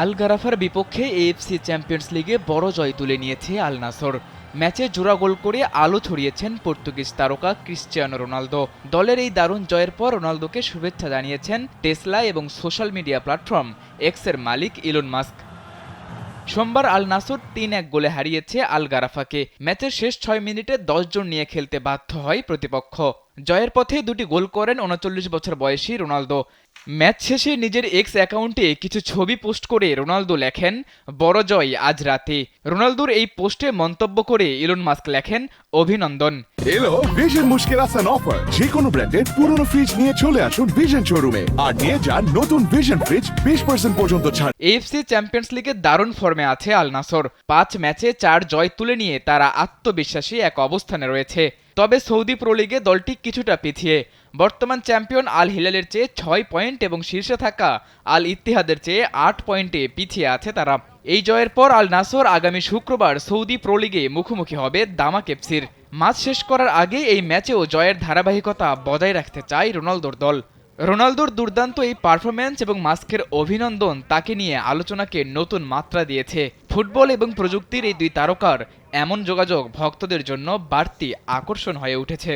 আল গারাফার বিপক্ষে AFC champions লিগে বড় জয় তুলে নিয়েছে আল নাসর। ম্যাচে জোড়া গোল করে আলো ছড়িয়েছেন পর্তুগিজ তারকা ক্রিশ্চিয়ানো রোনালদো। দলের এই দারুণ জয়ের পর রোনালদোকে শুভেচ্ছা জানিয়েছেন টেসলা এবং সোশ্যাল মিডিয়া প্ল্যাটফর্ম এক্সের মালিক ইলন মাস্ক। সোমবার আল নাসর ৩-১ গোলে হারিয়েছে আল গারাফাকে। ম্যাচের শেষ ৬ মিনিটে ১০ জন নিয়ে খেলতে বাধ্য হয় প্রতিপক্ষ। জয়ের পথে দুটি গোল করেন ৩৯ বছর বয়সী রোনালদো। ম্যাচ শেষে নিজের এক্স অ্যাকাউন্টে কিছু ছবি পোস্ট করে রোনালদো লেখেন, বড় জয় আজ রাতে। রোনালদোর এই পোস্টে মন্তব্য করে ইলন মাস্ক লেখেন, অভিনন্দন। এলো ভিশন মুশকিল আসান অফার। যে কোনো ব্র্যান্ডের পুরনো ফ্রিজ নিয়ে চলে আসুন ভিশন শোরুমে আর নিয়ে যান নতুন ভিশন ফ্রিজ 20% পর্যন্ত ছাড়। এএফসি চ্যাম্পিয়ন্স লিগে দারুণ ফর্মে আছে আল নাসর। ৫ ম্যাচে ৪ জয় তুলে নিয়ে তারা আত্মবিশ্বাসী এক অবস্থানে রয়েছে। তবে সৌদি প্রো লিগে দলটি কিছুটা পিছিয়ে। বর্তমান চ্যাম্পিয়ন আল হিলালের চেয়ে ৬ পয়েন্ট এবং শীর্ষে থাকা আল ইত্তিহাদের চেয়ে ৮ পয়েন্টে পিছিয়ে আছে তারা। এই জয়ের পর আল নাসর আগামী শুক্রবার সৌদি প্রো লিগে মুখোমুখি হবে দামাক এফসির। ম্যাচ শেষ করার আগে এই ম্যাচেও জয়ের ধারাবাহিকতা বজায় রাখতে চায় রোনালদোর দল। রোনালদোর দুর্দান্ত এই পারফরম্যান্স এবং মাস্কের অভিনন্দন তাকে নিয়ে আলোচনাকে নতুন মাত্রা দিয়েছে। ফুটবল এবং প্রযুক্তির এই দুই তারকার এমন যোগাযোগ ভক্তদের জন্য বাড়তি আকর্ষণ হয়ে উঠেছে।